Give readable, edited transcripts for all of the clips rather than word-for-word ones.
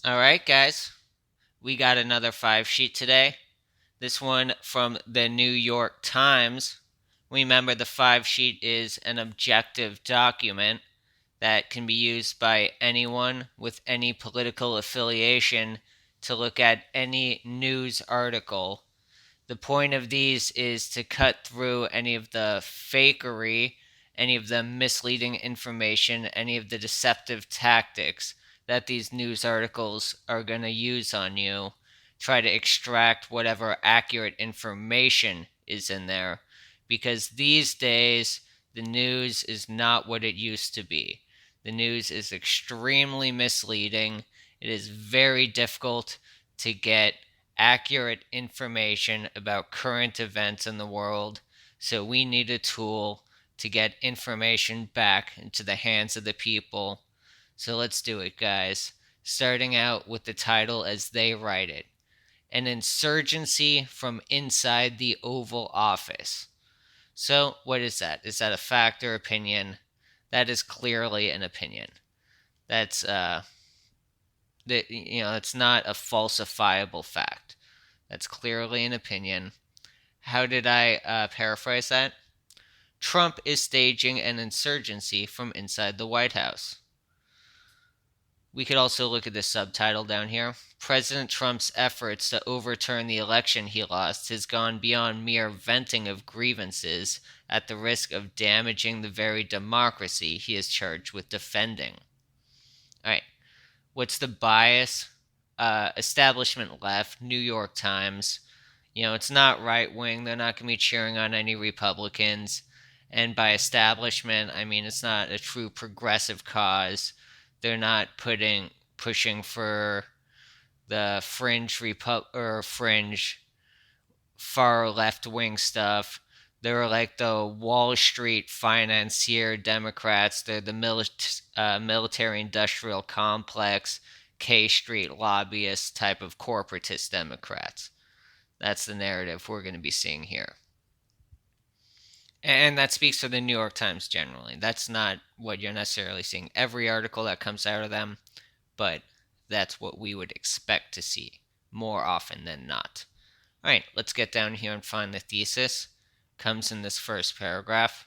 All right, guys, we got another five sheet today. This one from the New York Times. Remember, the five sheet is an objective document that can be used by anyone with any political affiliation to look at any news article. The point of these is to cut through any of the fakery, any of the misleading information, any of the deceptive tactics that these news articles are going to use on you. Try to extract whatever accurate information is in there. Because these days, the news is not what it used to be. The news is extremely misleading. It is very difficult to get accurate information about current events in the world. So we need a tool to get information back into the hands of the people. So let's do it, guys. Starting out with the title as they write it: An Insurgency from Inside the Oval Office. So, what is that? Is that a fact or opinion? That is clearly an opinion. That's it's not a falsifiable fact. That's clearly an opinion. How did I paraphrase that? Trump is staging an insurgency from inside the White House. We could also look at the subtitle down here. President Trump's efforts to overturn the election he lost has gone beyond mere venting of grievances at the risk of damaging the very democracy he is charged with defending. All right, what's the bias? Establishment left, New York Times. It's not right wing. They're not going to be cheering on any Republicans. And by establishment, I mean it's not a true progressive cause. They're not pushing for the fringe far left wing stuff. They're like the Wall Street financier Democrats. They're the military industrial complex, K Street lobbyist type of corporatist Democrats. That's the narrative we're going to be seeing here. And that speaks for the New York Times generally. That's not what you're necessarily seeing every article that comes out of them, but that's what we would expect to see more often than not. All right, let's get down here and find the thesis. Comes in this first paragraph.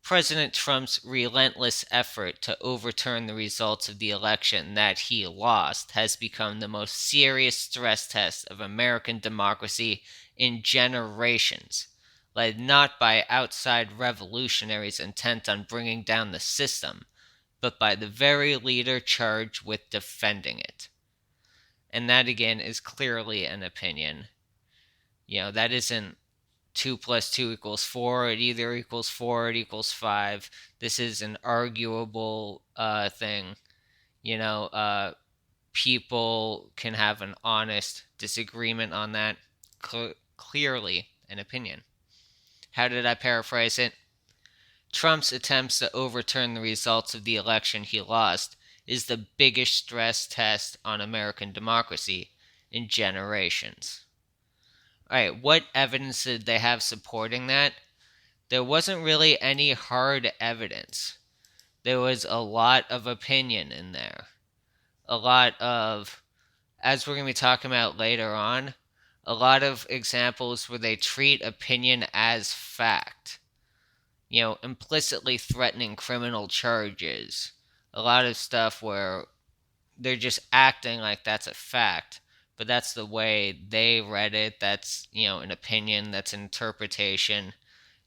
President Trump's relentless effort to overturn the results of the election that he lost has become the most serious stress test of American democracy in generations, led not by outside revolutionaries intent on bringing down the system, but by the very leader charged with defending it. And that again is clearly an opinion. That isn't 2 plus 2 equals 4. It either equals 4, it equals 5. This is an arguable thing. People can have an honest disagreement on that. Clearly an opinion. How did I paraphrase it? Trump's attempts to overturn the results of the election he lost is the biggest stress test on American democracy in generations. Alright, what evidence did they have supporting that? There wasn't really any hard evidence. There was a lot of opinion in there. A lot of, as we're going to be talking about later on, a lot of examples where they treat opinion as fact. Implicitly threatening criminal charges. A lot of stuff where they're just acting like that's a fact, but that's the way they read it. That's, an opinion, that's an interpretation.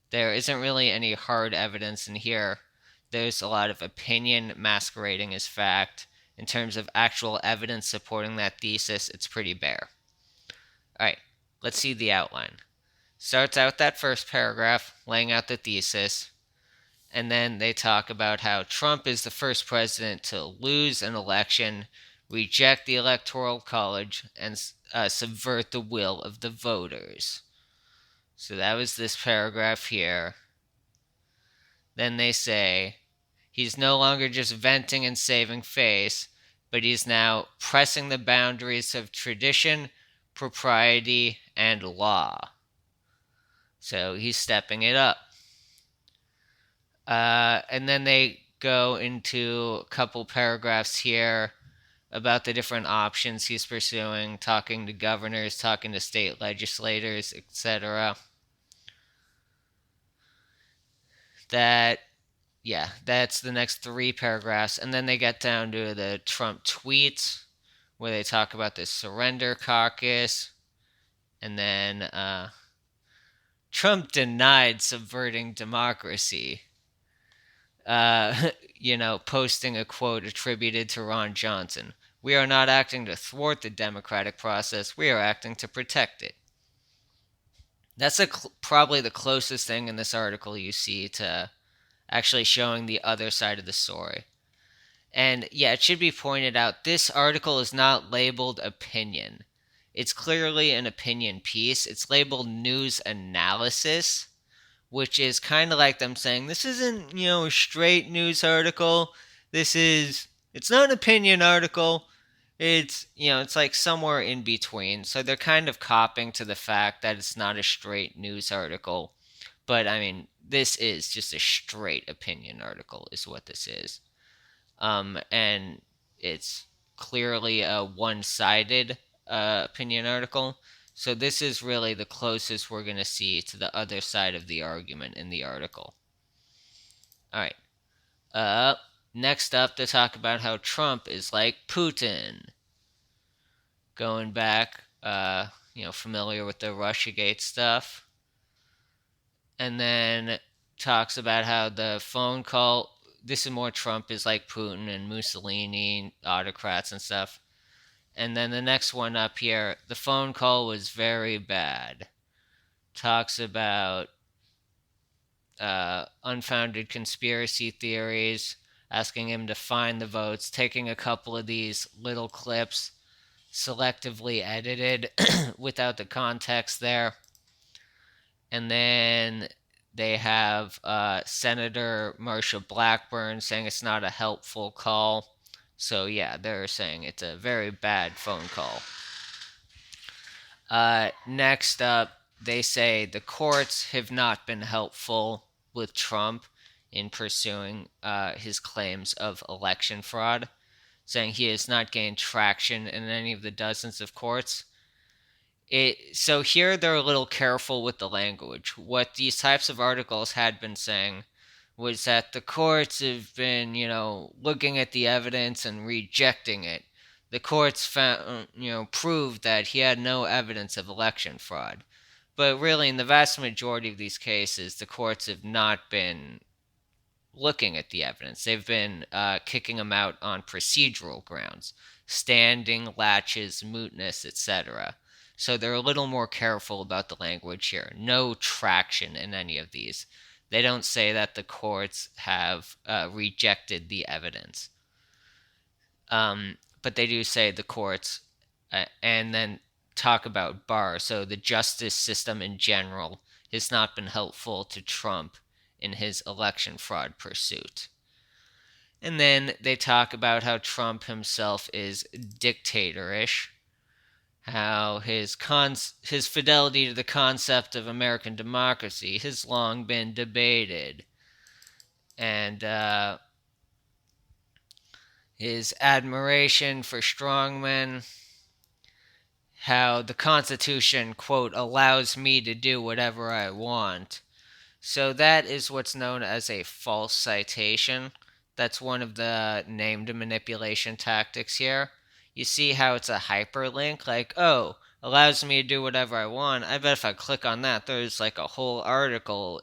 There isn't really any hard evidence in here. There's a lot of opinion masquerading as fact. In terms of actual evidence supporting that thesis, it's pretty bare. Alright, let's see the outline. Starts out that first paragraph, laying out the thesis, and then they talk about how Trump is the first president to lose an election, reject the Electoral College, and subvert the will of the voters. So that was this paragraph here. Then they say he's no longer just venting and saving face, but he's now pressing the boundaries of tradition, propriety, and law. So he's stepping it up. And then they go into a couple paragraphs here about the different options he's pursuing, talking to governors, talking to state legislators, etc. That, yeah, that's the next three paragraphs. And then they get down to the Trump tweets where they talk about the surrender caucus. And then Trump denied subverting democracy. Posting a quote attributed to Ron Johnson. We are not acting to thwart the democratic process, we are acting to protect it. That's probably the closest thing in this article you see to actually showing the other side of the story. And yeah, it should be pointed out this article is not labeled opinion. It's clearly an opinion piece. It's labeled news analysis, which is kind of like them saying this isn't, a straight news article. It's not an opinion article. It's like somewhere in between. So they're kind of copying to the fact that it's not a straight news article. But I mean, this is just a straight opinion article, is what this is. And it's clearly a one-sided opinion article. So this is really the closest we're going to see to the other side of the argument in the article. All right. Next up, to talk about how Trump is like Putin. Going back, familiar with the Russiagate stuff. And then talks about how the phone call, this is more Trump is like Putin and Mussolini, autocrats and stuff. And then the next one up here, the phone call was very bad. Talks about unfounded conspiracy theories, asking him to find the votes, taking a couple of these little clips, selectively edited without the context there. And then they have Senator Marsha Blackburn saying it's not a helpful call. So yeah, they're saying it's a very bad phone call. Next up, they say the courts have not been helpful with Trump in pursuing his claims of election fraud, saying he has not gained traction in any of the dozens of courts. So here they're a little careful with the language. What these types of articles had been saying was that the courts have been, looking at the evidence and rejecting it. The courts found, proved that he had no evidence of election fraud. But really, in the vast majority of these cases, the courts have not been looking at the evidence. They've been kicking him out on procedural grounds, standing, latches, mootness, etc. So they're a little more careful about the language here. No traction in any of these. They don't say that the courts have rejected the evidence. But they do say the courts, and then talk about Barr. So the justice system in general has not been helpful to Trump in his election fraud pursuit. And then they talk about how Trump himself is dictatorish, how his fidelity to the concept of American democracy has long been debated, and his admiration for strongmen, how the Constitution, quote, allows me to do whatever I want. So that is what's known as a false citation. That's one of the named manipulation tactics here. You see how it's a hyperlink, like, oh, allows me to do whatever I want. I bet if I click on that, there's like a whole article,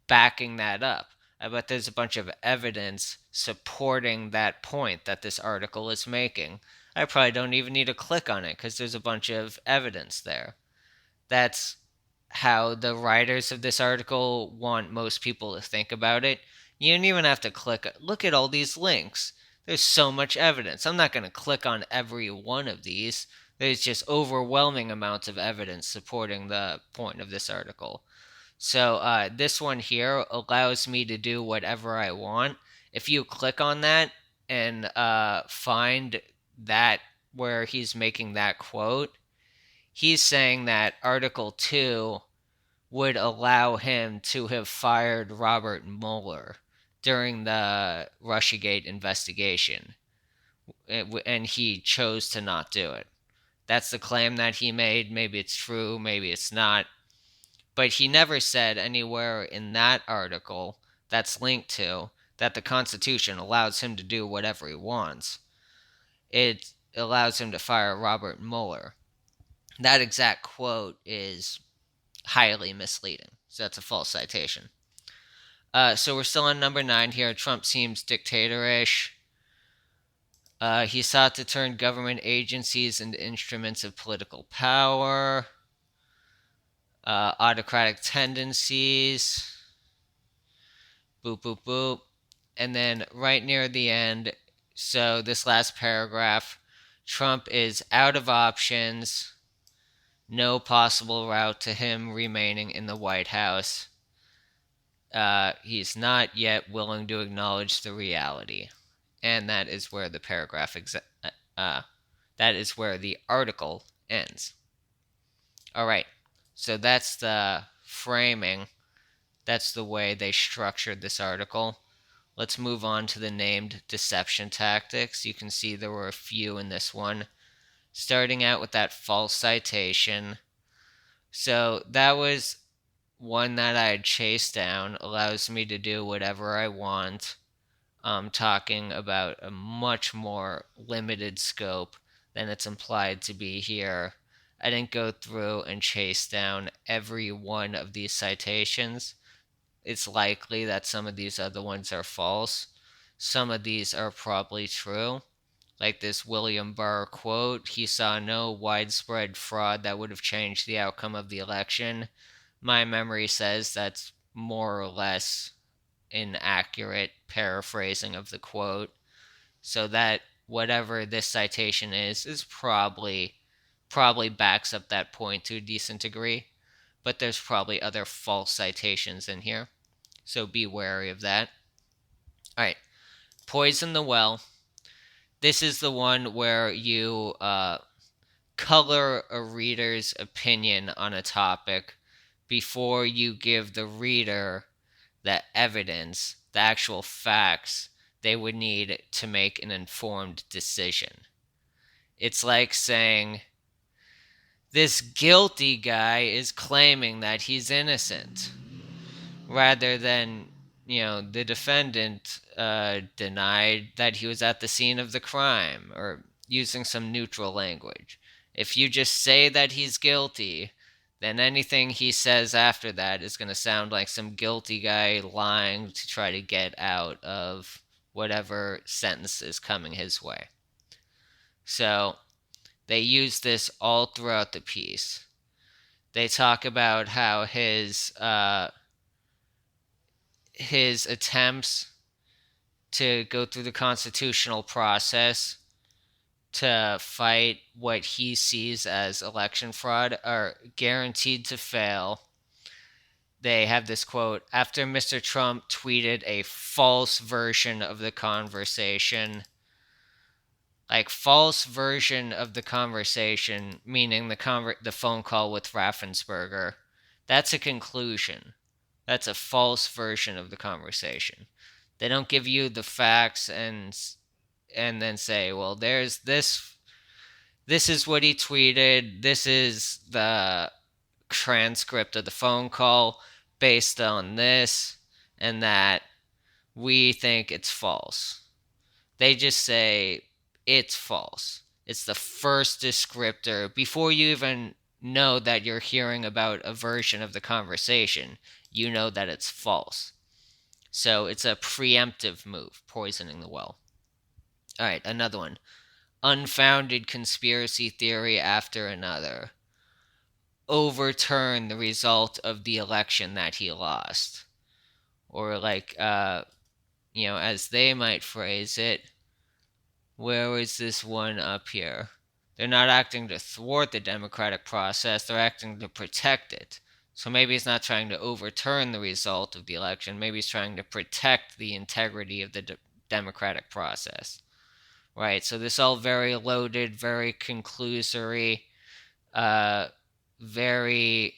backing that up. I bet there's a bunch of evidence supporting that point that this article is making. I probably don't even need to click on it because there's a bunch of evidence there. That's how the writers of this article want most people to think about it. You don't even have to look at all these links. There's so much evidence. I'm not going to click on every one of these. There's just overwhelming amounts of evidence supporting the point of this article. So this one here allows me to do whatever I want. If you click on that and find that where he's making that quote, he's saying that Article 2 would allow him to have fired Robert Mueller during the Russiagate investigation. and he chose to not do it. That's the claim that he made. Maybe it's true, maybe it's not. But he never said anywhere in that article that's linked to that the Constitution allows him to do whatever he wants. It allows him to fire Robert Mueller. That exact quote is highly misleading. So that's a false citation. So we're still on number 9 here. Trump seems dictatorish. He sought to turn government agencies into instruments of political power. Autocratic tendencies. Boop, boop, boop. And then right near the end, so this last paragraph, Trump is out of options. No possible route to him remaining in the White House. He's not yet willing to acknowledge the reality. And that is where the paragraph, that is where the article ends. All right, so that's the framing. That's the way they structured this article. Let's move on to the named deception tactics. You can see there were a few in this one. Starting out with that false citation. So that was one that I had chased down. Allows me to do whatever I want. Talking about a much more limited scope than it's implied to be here. I didn't go through and chase down every one of these citations. It's likely that some of these other ones are false. Some of these are probably true. Like this William Barr quote, he saw no widespread fraud that would have changed the outcome of the election. My memory says that's more or less an accurate paraphrasing of the quote. So that whatever this citation is probably backs up that point to a decent degree. But there's probably other false citations in here. So be wary of that. All right. Poison the well. This is the one where you color a reader's opinion on a topic before you give the reader the evidence, the actual facts they would need to make an informed decision. It's like saying, this guilty guy is claiming that he's innocent, rather than, the defendant denied that he was at the scene of the crime, or using some neutral language. If you just say that he's guilty, then anything he says after that is going to sound like some guilty guy lying to try to get out of whatever sentence is coming his way. So they use this all throughout the piece. They talk about how his attempts to go through the constitutional process to fight what he sees as election fraud are guaranteed to fail. They have this quote, after Mr. Trump tweeted a false version of the conversation. Like, false version of the conversation, meaning the phone call with Raffensperger. That's a conclusion. That's a false version of the conversation. They don't give you the facts and then say, well, there's this is what he tweeted, this is the transcript of the phone call based on this and that, we think it's false. They just say it's false. It's the first descriptor before you even know that you're hearing about a version of the conversation. You know that it's false. So it's a preemptive move, poisoning the well. All right, another one. Unfounded conspiracy theory after another. Overturn the result of the election that he lost. Or like, as they might phrase it, where was this one up here? They're not acting to thwart the democratic process, they're acting to protect it. So maybe he's not trying to overturn the result of the election. Maybe he's trying to protect the integrity of the democratic process. Right, so this all very loaded, very conclusory, very,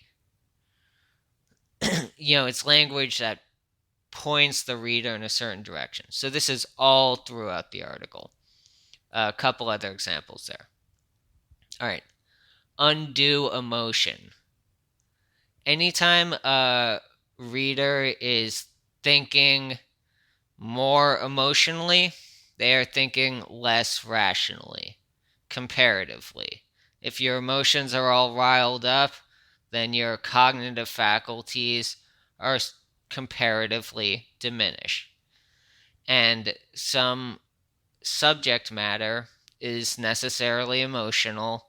it's language that points the reader in a certain direction. So this is all throughout the article. A couple other examples there. All right. Undue emotion. Anytime a reader is thinking more emotionally, they are thinking less rationally, comparatively. If your emotions are all riled up, then your cognitive faculties are comparatively diminished. And some subject matter is necessarily emotional.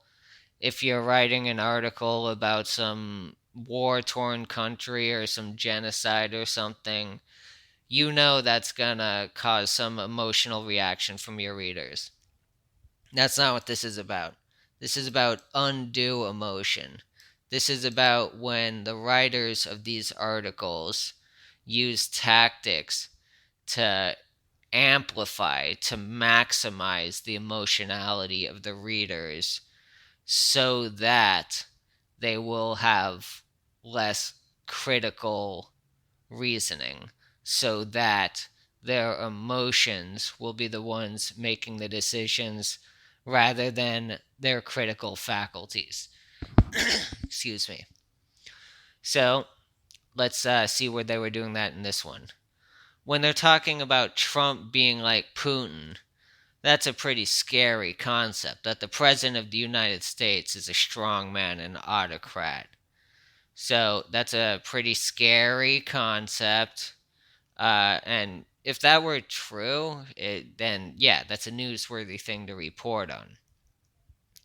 If you're writing an article about some war torn country or some genocide or something, you know that's gonna cause some emotional reaction from your readers. That's not what this is about. This is about undue emotion. This is about when the writers of these articles use tactics to amplify, to maximize the emotionality of the readers so that they will have less critical reasoning, so that their emotions will be the ones making the decisions rather than their critical faculties. Excuse me. So let's see where they were doing that in this one. When they're talking about Trump being like Putin, that's a pretty scary concept, that the President of the United States is a strongman and autocrat. So that's a pretty scary concept. And if that were true, then yeah, that's a newsworthy thing to report on.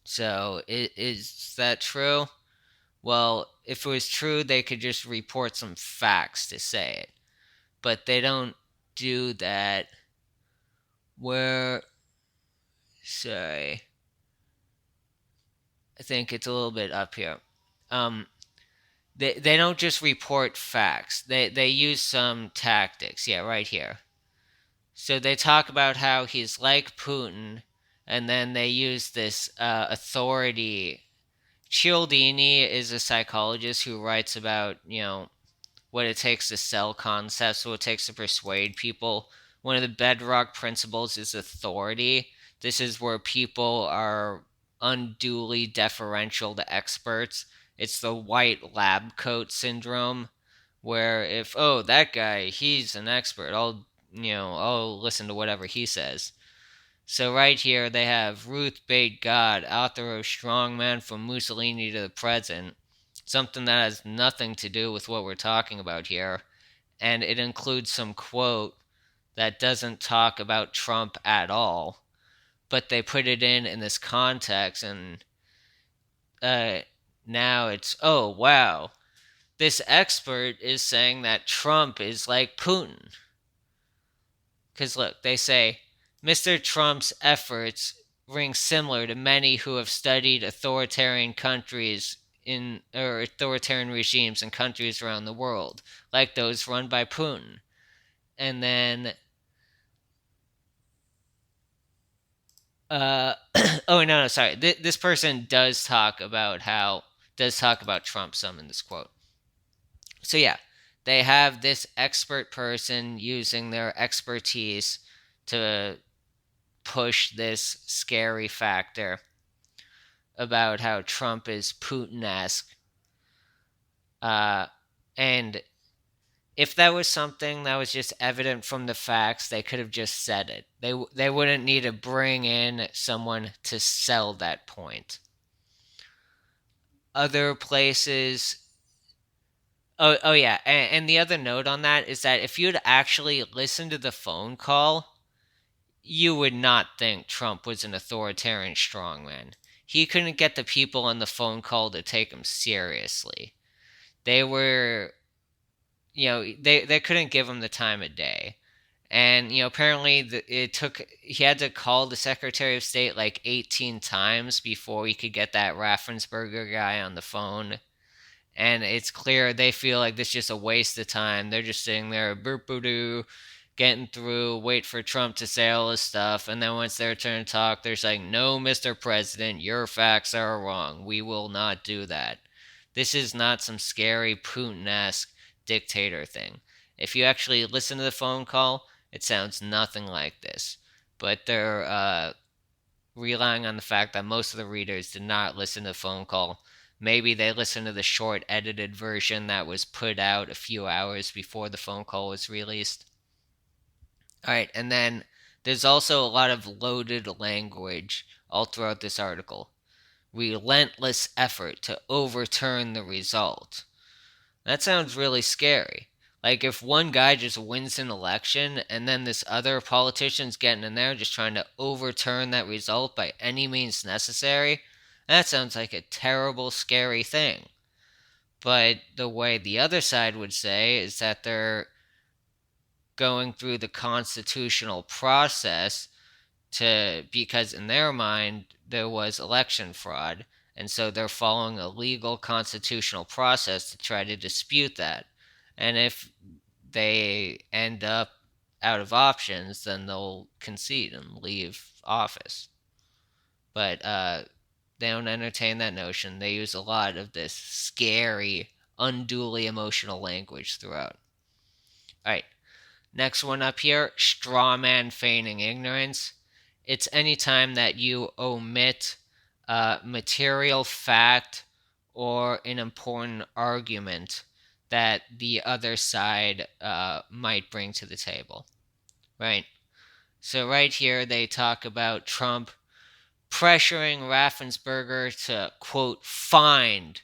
So is that true? Well, if it was true, they could just report some facts to say it. But they don't do that. Where, sorry, I think it's a little bit up here. Um, they don't just report facts. They use some tactics. Yeah, right here. So they talk about how he's like Putin, and then they use this authority. Cialdini is a psychologist who writes about, what it takes to sell concepts, what it takes to persuade people. One of the bedrock principles is authority. This is where people are unduly deferential to experts. It's the white lab coat syndrome, where if, oh, that guy, he's an expert, I'll listen to whatever he says. So right here they have Ruth Bate God, author of Strongman from Mussolini to the Present, something that has nothing to do with what we're talking about here, and it includes some quote that doesn't talk about Trump at all, but they put it in this context, and uh, now it's, oh wow, this expert is saying that Trump is like Putin. Because look, they say Mr. Trump's efforts ring similar to many who have studied authoritarian countries or authoritarian regimes in countries around the world, like those run by Putin. And then, oh no, sorry, this person does talk about Trump some in this quote. So yeah, they have this expert person using their expertise to push this scary factor about how Trump is Putin-esque. And if that was something that was just evident from the facts, they could have just said it. They wouldn't need to bring in someone to sell that point. Other places. Oh yeah, and the other note on that is that if you'd actually listened to the phone call, you would not think Trump was an authoritarian strongman. He couldn't get the people on the phone call to take him seriously. They were, they couldn't give him the time of day. And, apparently he had to call the Secretary of State like 18 times before he could get that Raffensperger guy on the phone. And it's clear they feel like this is just a waste of time. They're just sitting there, boop-a-doo, getting through, wait for Trump to say all his stuff, and then once their turn to talk, they're saying, no, Mr. President, your facts are wrong. We will not do that. This is not some scary Putin-esque dictator thing. If you actually listen to the phone call, it sounds nothing like this. But they're relying on the fact that most of the readers did not listen to the phone call. Maybe they listened to the short edited version that was put out a few hours before the phone call was released. All right, and then there's also a lot of loaded language all throughout this article. Relentless effort to overturn the result. That sounds really scary. Like if one guy just wins an election and then this other politician's getting in there just trying to overturn that result by any means necessary, that sounds like a terrible, scary thing. But the way the other side would say is that they're going through the constitutional process because in their mind there was election fraud, and so they're following a legal constitutional process to try to dispute that. And if they end up out of options, then they'll concede and leave office. But they don't entertain that notion. They use a lot of this scary, unduly emotional language throughout. All right, next one up here, straw man feigning ignorance. It's any time that you omit a material fact or an important argument that the other side might bring to the table, right? So right here they talk about Trump pressuring Raffensperger to, quote, find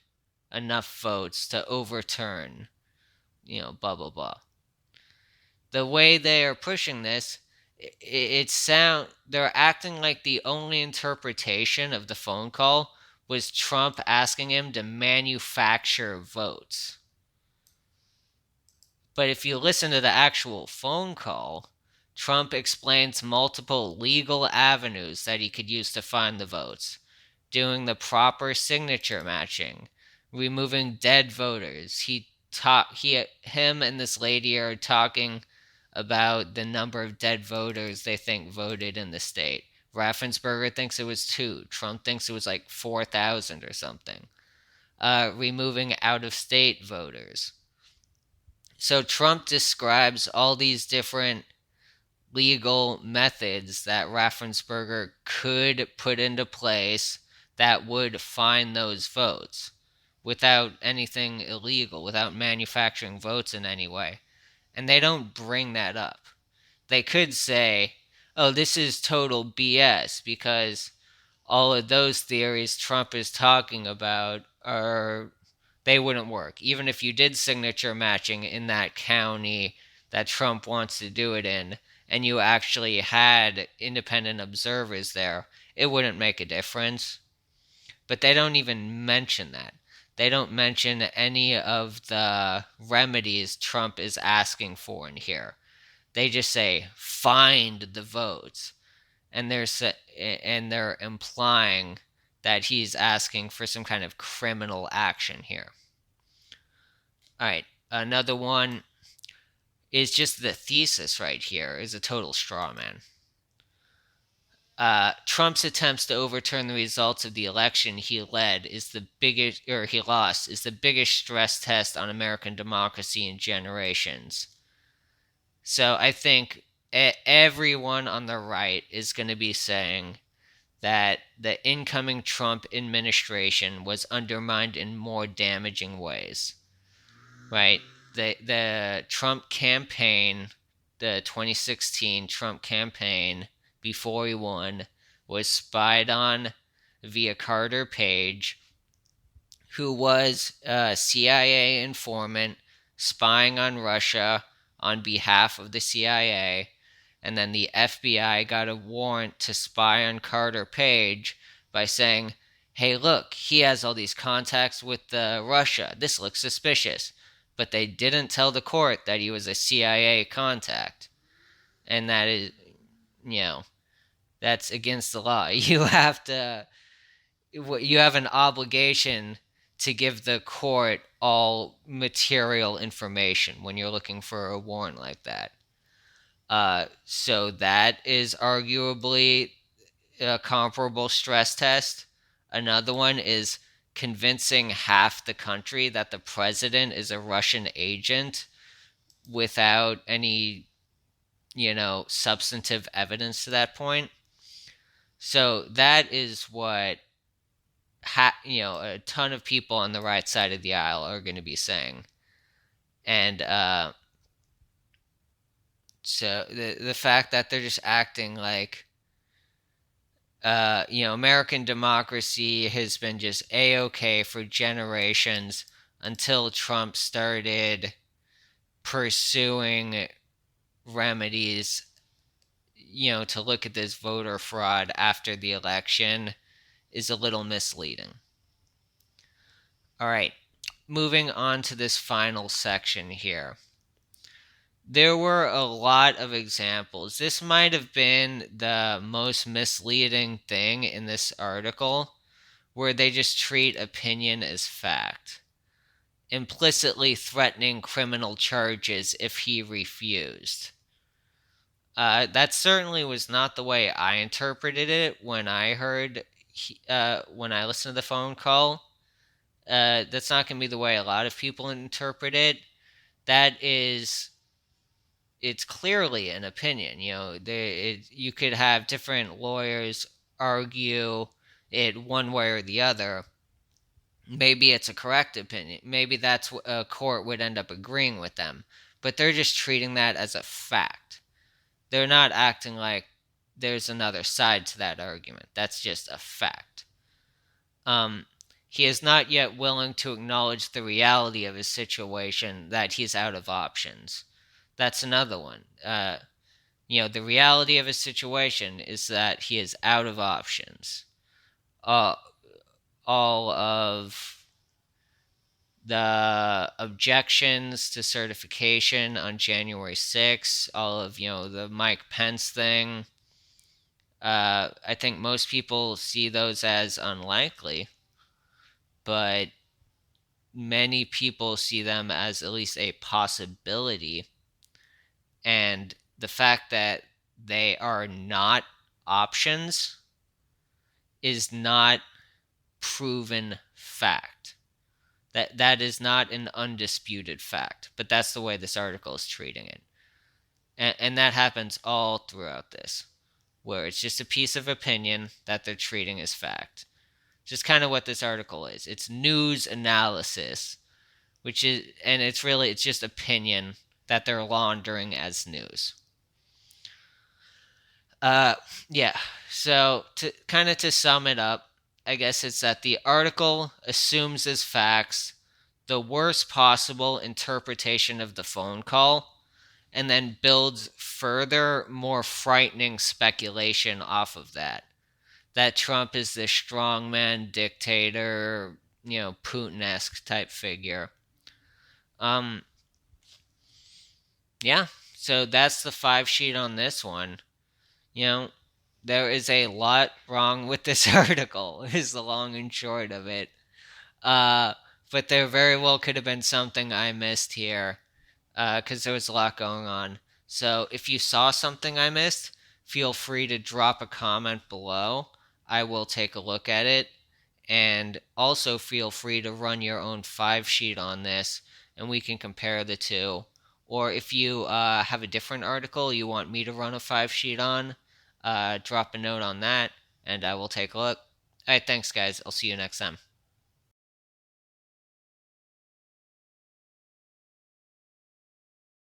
enough votes to overturn, blah, blah, blah. The way they are pushing this, they're acting like the only interpretation of the phone call was Trump asking him to manufacture votes. But if you listen to the actual phone call, Trump explains multiple legal avenues that he could use to find the votes, doing the proper signature matching, removing dead voters. Him and this lady are talking about the number of dead voters they think voted in the state. Raffensperger thinks it was 2. Trump thinks it was like 4,000 or something. Removing out-of-state voters. So Trump describes all these different legal methods that Raffensperger could put into place that would find those votes without anything illegal, without manufacturing votes in any way. And they don't bring that up. They could say, oh, this is total BS because all of those theories Trump is talking about they wouldn't work. Even if you did signature matching in that county that Trump wants to do it in, and you actually had independent observers there, it wouldn't make a difference. But they don't even mention that. They don't mention any of the remedies Trump is asking for in here. They just say, find the votes. And they're implying that he's asking for some kind of criminal action here. All right, another one is just the thesis right here is a total straw man. Trump's attempts to overturn the results of the election he lost is the biggest stress test on American democracy in generations. So I think everyone on the right is going to be saying that the incoming Trump administration was undermined in more damaging ways, right? The Trump campaign, the 2016 Trump campaign, before he won, was spied on via Carter Page, who was a CIA informant spying on Russia on behalf of the CIA. And then the FBI got a warrant to spy on Carter Page by saying, hey, look, he has all these contacts with Russia. This looks suspicious. But they didn't tell the court that he was a CIA contact. And that is, that's against the law. You have an obligation to give the court all material information when you're looking for a warrant like that. So that is arguably a comparable stress test. Another one is convincing half the country that the president is a Russian agent without any, substantive evidence to that point. So that is what a ton of people on the right side of the aisle are going to be saying. And so the fact that they're just acting like American democracy has been just a-okay for generations until Trump started pursuing remedies, to look at this voter fraud after the election is a little misleading. All right, moving on to this final section here. There were a lot of examples. This might have been the most misleading thing in this article, where they just treat opinion as fact, implicitly threatening criminal charges if he refused. That certainly was not the way I interpreted it when I when I listened to the phone call. That's not going to be the way a lot of people interpret it. It's clearly an opinion. You could have different lawyers argue it one way or the other. Maybe it's a correct opinion. Maybe that's what a court would end up agreeing with them. But they're just treating that as a fact. They're not acting like there's another side to that argument. That's just a fact. He is not yet willing to acknowledge the reality of his situation, that he's out of options. That's another one. The reality of his situation is that he is out of options. All of the objections to certification on January 6th, all of the Mike Pence thing. I think most people see those as unlikely, but many people see them as at least a possibility. And the fact that they are not options is not proven fact. That is not an undisputed fact, but that's the way this article is treating it. And that happens all throughout this, where it's just a piece of opinion that they're treating as fact. Just kind of what this article is. It's news analysis, it's just opinion that they're laundering as news. Yeah. So to sum it up, I guess it's that the article assumes as facts the worst possible interpretation of the phone call, and then builds further, more frightening speculation off of that. That Trump is this strongman dictator, Putin-esque type figure. Yeah, so that's the 5 sheet on this one. There is a lot wrong with this article, is the long and short of it. But there very well could have been something I missed here, because there was a lot going on. So if you saw something I missed, feel free to drop a comment below. I will take a look at it. And also feel free to run your own 5 sheet on this, and we can compare the two. Or if you have a different article you want me to run a 5 sheet on, drop a note on that, and I will take a look. Alright, thanks guys. I'll see you next time.